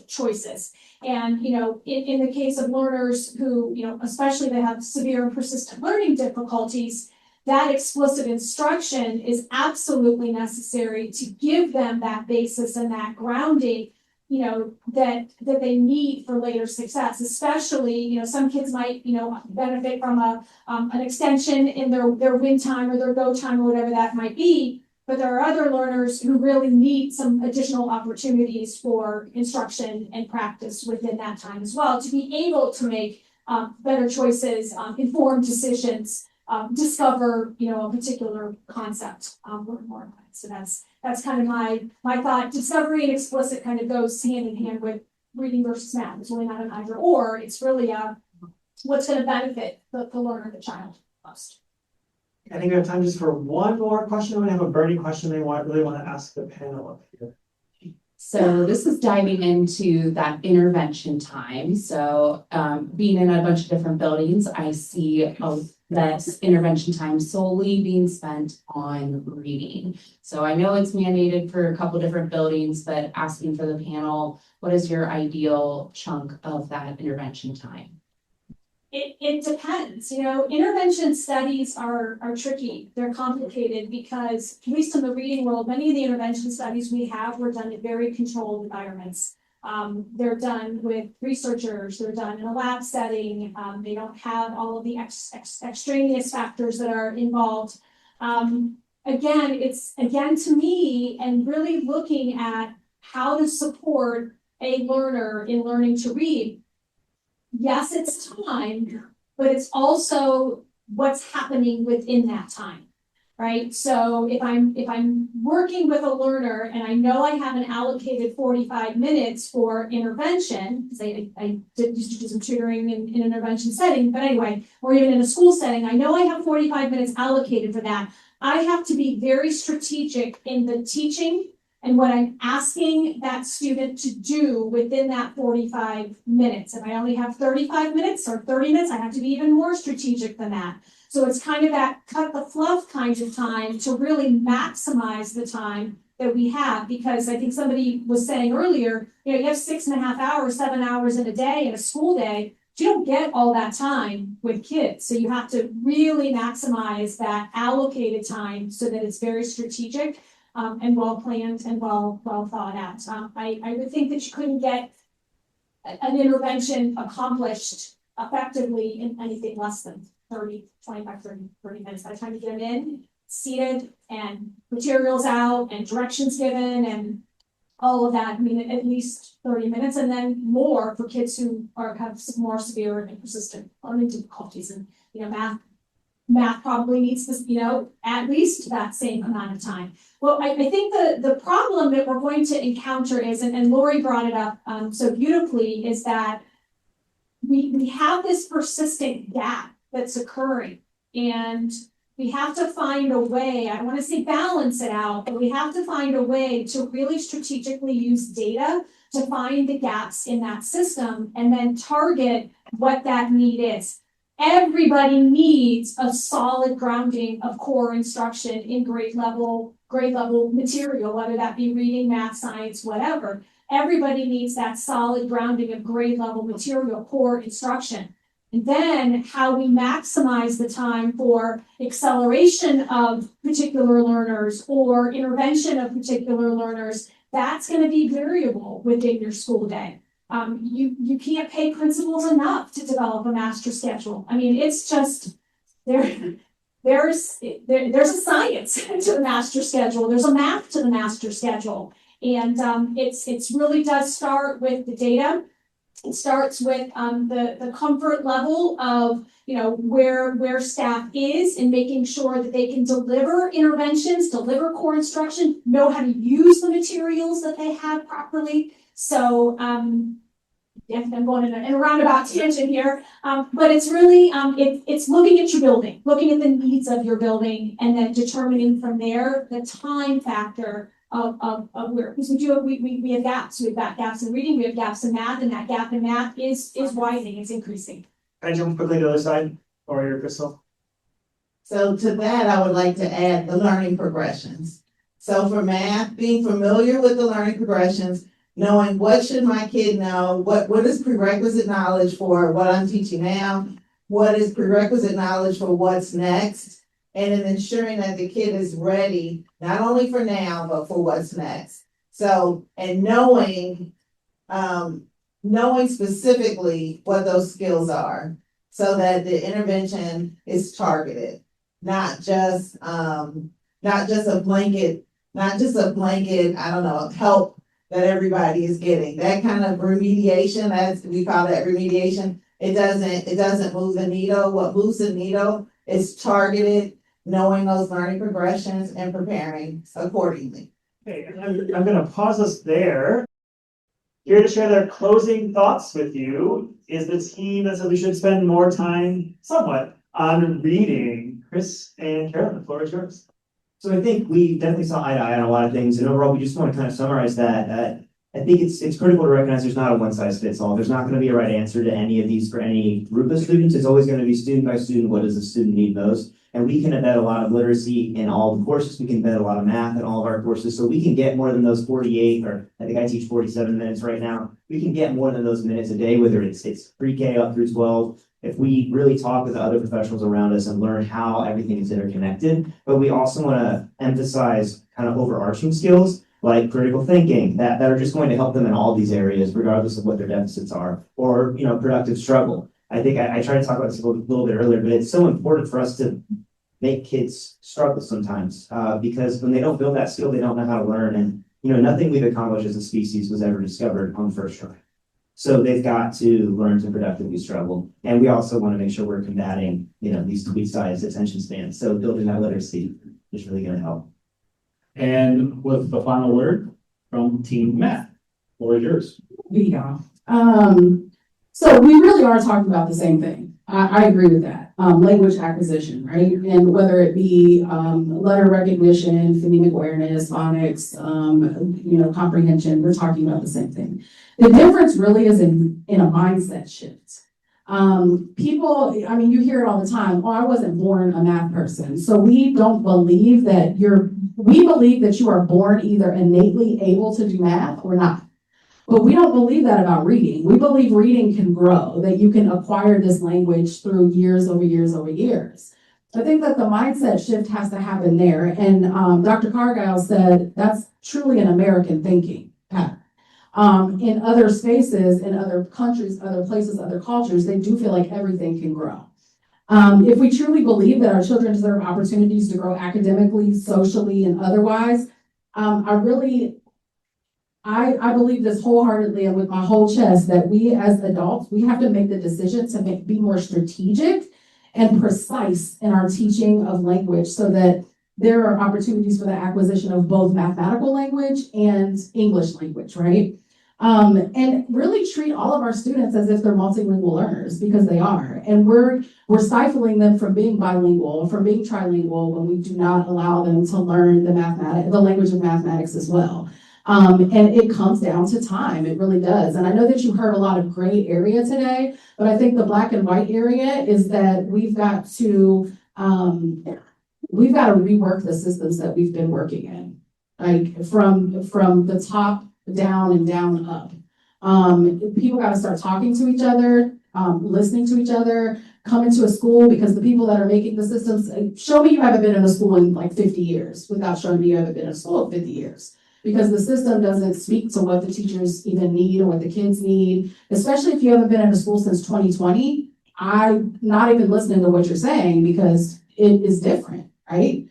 choices. And in the case of learners who especially they have severe and persistent learning difficulties, that explicit instruction is absolutely necessary to give them that basis and that grounding that they need for later success. Especially, some kids might, benefit from an extension in their win time or their go time or whatever that might be. But there are other learners who really need some additional opportunities for instruction and practice within that time as well to be able to make better choices, informed decisions, discover, a particular concept, learn more about it. So that's kind of my thought. Discovery and explicit kind of goes hand in hand with reading versus math. It's really not an either or. It's really what's going to benefit the learner, the child most. I think we have time just for one more question. I have a burning question they really want to ask the panel up here. So this is diving into that intervention time. So being in a bunch of different buildings, I see that intervention time solely being spent on reading. So I know it's mandated for a couple different buildings, but asking for the panel, what is your ideal chunk of that intervention time? It depends. Intervention studies are tricky. They're complicated because, at least in the reading world, many of the intervention studies we have were done in very controlled environments. They're done with researchers, they're done in a lab setting, they don't have all of the extraneous factors that are involved. Again, it's again to me and really looking at how to support a learner in learning to read. Yes, it's time, but it's also what's happening within that time, right? So if I'm working with a learner and I know I have an allocated 45 minutes for intervention, because I used to do some tutoring in an intervention setting, but anyway, or even in a school setting, I know I have 45 minutes allocated for that. I have to be very strategic in the teaching and what I'm asking that student to do within that 45 minutes. If I only have 35 minutes or 30 minutes, I have to be even more strategic than that. So it's kind of that cut the fluff kind of time to really maximize the time that we have, because I think somebody was saying earlier, you have 6.5 hours, 7 hours in a day, in a school day. You don't get all that time with kids. So you have to really maximize that allocated time so that it's very strategic and well planned and well thought out. I would think that you couldn't get an intervention accomplished effectively in anything less than 30 minutes. By the time you get them in, seated and materials out and directions given and all of that, I mean, at least 30 minutes, and then more for kids who have some more severe and persistent learning difficulties. And, math probably needs this, at least that same amount of time. Well, I think the problem that we're going to encounter is, and Lori brought it up so beautifully, is that we have this persistent gap that's occurring, and we have to find a way, I don't want to say balance it out, but we have to find a way to really strategically use data to find the gaps in that system and then target what that need is. Everybody needs a solid grounding of core instruction in grade level material, whether that be reading, math, science, whatever. Everybody needs that solid grounding of grade level material, core instruction. And then how we maximize the time for acceleration of particular learners or intervention of particular learners, that's going to be variable within your school day. You can't pay principals enough to develop a master schedule. I mean, it's just there's a science to the master schedule. There's a math to the master schedule, and it's really does start with the data. It starts with the comfort level of where staff is and making sure that they can deliver interventions, deliver core instruction, know how to use the materials that they have properly. So yeah, I'm going in a roundabout tangent here, but it's really it's looking at your building, looking at the needs of your building, and then determining from there the time factor of where, because we have gaps. We've got gaps in reading, we have gaps in math, and that gap in math is widening, it's increasing. Can I jump quickly to the other side, or your Crystal? So to that, I would like to add the learning progressions. So for math, being familiar with the learning progressions, knowing what should my kid know, what is prerequisite knowledge for what I'm teaching now, what is prerequisite knowledge for what's next, and then ensuring that the kid is ready, not only for now, but for what's next. So, and knowing specifically what those skills are, so that the intervention is targeted, not just a blanket, I don't know, help that everybody is getting. That kind of remediation, as we call that remediation, it doesn't move the needle. What moves the needle is targeted, knowing those learning progressions and preparing accordingly. Okay, and I'm gonna pause us there. Here to share their closing thoughts with you is the team that said we should spend more time, somewhat, on reading. Chris and Carolyn, the floor is yours. So I think we definitely saw eye to eye on a lot of things, and overall, we just want to kind of summarize that. I think it's critical to recognize there's not a one size fits all. There's not going to be a right answer to any of these for any group of students. It's always going to be student by student. What does the student need most? And we can embed a lot of literacy in all the courses. We can embed a lot of math in all of our courses. So we can get more than those 48, or I think I teach 47 minutes right now. We can get more than those minutes a day, whether it's pre-K up through 12. If we really talk with the other professionals around us and learn how everything is interconnected, but we also want to emphasize kind of overarching skills. like critical thinking, that are just going to help them in all these areas, regardless of what their deficits are, or, productive struggle. I think I tried to talk about this a little bit earlier, but it's so important for us to make kids struggle sometimes, because when they don't build that skill, they don't know how to learn. And, nothing we've accomplished as a species was ever discovered on first try. So they've got to learn to productively struggle. And we also want to make sure we're combating, these tweet-sized attention spans. So building that literacy is really going to help. And with the final word from Team Math, floor is yours. Yeah. So we really are talking about the same thing. I agree with that. Language acquisition, right? And whether it be letter recognition, phonemic awareness, phonics, comprehension, we're talking about the same thing. The difference really is in a mindset shift. People, you hear it all the time. Oh, I wasn't born a math person. So we don't believe that we believe that you are born either innately able to do math or not. But we don't believe that about reading. We believe reading can grow, that you can acquire this language through years over years over years. I think that the mindset shift has to happen there. And Dr. Cargile said that's truly an American thinking pattern. In other spaces, in other countries, other places, other cultures, they do feel like everything can grow. If we truly believe that our children deserve opportunities to grow academically, socially, and otherwise, I believe this wholeheartedly and with my whole chest that we as adults, we have to make the decision to be more strategic and precise in our teaching of language so that there are opportunities for the acquisition of both mathematical language and English language, right? And really treat all of our students as if they're multilingual learners, because they are. And we're stifling them from being bilingual, from being trilingual, when we do not allow them to learn the language of mathematics as well. And it comes down to time. It really does. And I know that you heard a lot of gray area today, but I think the black and white area is that we've got to rework the systems that we've been working in, like from the top down and down up. People got to start talking to each other, listening to each other, come into a school, because the people that are making the systems, show me you haven't been in a school in like 50 years without showing me you haven't been in a school in 50 years. Because the system doesn't speak to what the teachers even need or what the kids need, especially if you haven't been in a school since 2020. I'm not even listening to what you're saying because it is different, right?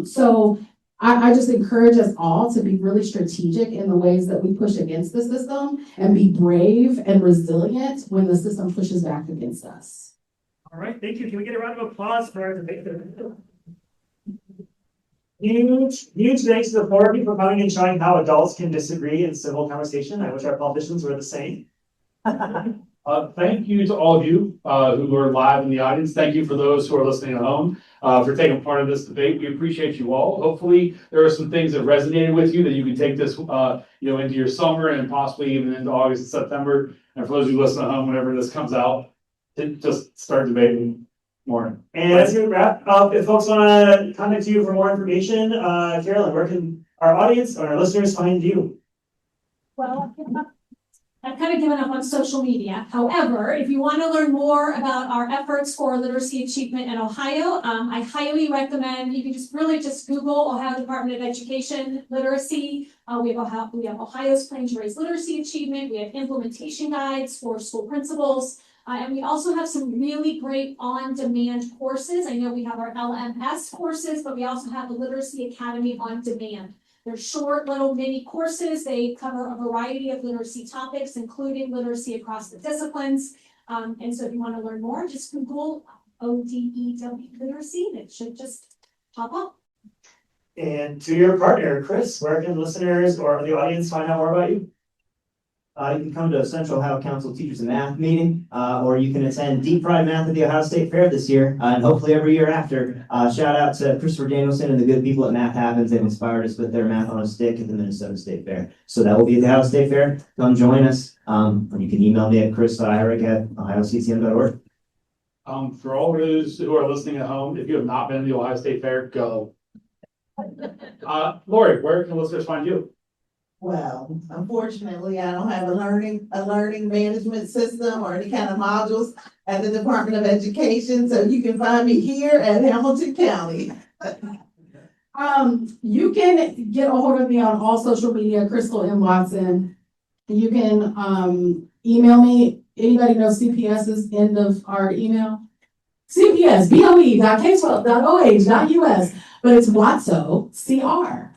So I just encourage us all to be really strategic in the ways that we push against the system and be brave and resilient when the system pushes back against us. All right, thank you. Can we get a round of applause for our debate? Huge thanks to the four of you for coming and showing how adults can disagree in civil conversation. I wish our politicians were the same. Thank you to all of you who are live in the audience. Thank you for those who are listening at home for taking part of this debate. We appreciate you all. Hopefully, there are some things that resonated with you that you can take this, into your summer and possibly even into August and September. And for those who listen at home, whenever this comes out, to just start debating more. And as we wrap up, if folks want to contact you for more information, Carolyn, where can our audience or our listeners find you? Well, I've kind of given up on social media. However, if you want to learn more about our efforts for literacy achievement in Ohio, I highly recommend you can just Google Ohio Department of Education literacy. We have Ohio's Plan to Raise Literacy Achievement. We have implementation guides for school principals. And we also have some really great on-demand courses. I know we have our LMS courses, but we also have the Literacy Academy on demand. They're short little mini courses. They cover a variety of literacy topics, including literacy across the disciplines. And so if you want to learn more, just Google ODEW literacy and it should just pop up. And to your partner, Chris, where can listeners or the audience find out more about you? You can come to a Central Ohio Council Teachers and Math meeting, or you can attend Deep Fried Math at the Ohio State Fair this year, and hopefully every year after. Shout out to Christopher Danielson and the good people at Math Happens. They've inspired us with their Math on a Stick at the Minnesota State Fair. So that will be at the Ohio State Fair. Come join us. You can email me at chris.iherick@ohioctm.org. For all those who are listening at home, if you have not been to the Ohio State Fair, go. Lori, where can listeners find you? Well, unfortunately, I don't have a learning management system or any kind of modules at the Department of Education, so you can find me here at Hamilton County. You can get a hold of me on all social media, Crystal M. Watson. You can, email me. Anybody know CPS's end of our email? CPS, BOE.K12.OH.US, but it's Watso, CR.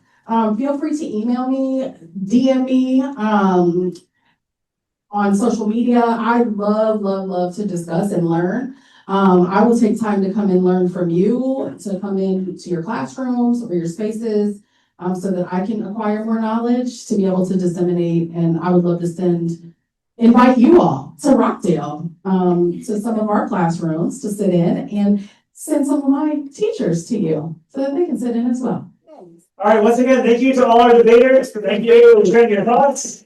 Feel free to email me, DM me, on social media. I love to discuss and learn. I will take time to come and learn from you, to come into your classrooms or your spaces, so that I can acquire more knowledge to be able to disseminate. And I would love to invite you all to Rockdale, to some of our classrooms to sit in, and send some of my teachers to you so that they can sit in as well. All right, once again, thank you to all our debaters. Thank you for sharing your thoughts.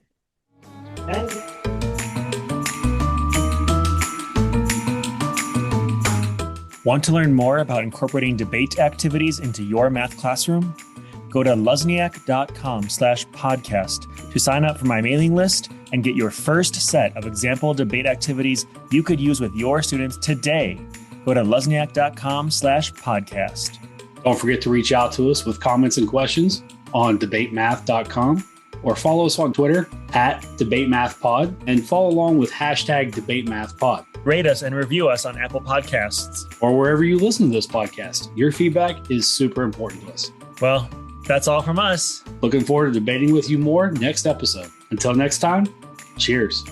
And Want to learn more about incorporating debate activities into your math classroom? Go to luzniak.com/podcast to sign up for my mailing list and get your first set of example debate activities you could use with your students today. Go to luzniak.com/podcast. Don't forget to reach out to us with comments and questions on debatemath.com, or follow us on Twitter @debatemathpod, and follow along with #debatemathpod. Rate us and review us on Apple Podcasts. Or wherever you listen to this podcast. Your feedback is super important to us. Well, that's all from us. Looking forward to debating with you more next episode. Until next time, cheers.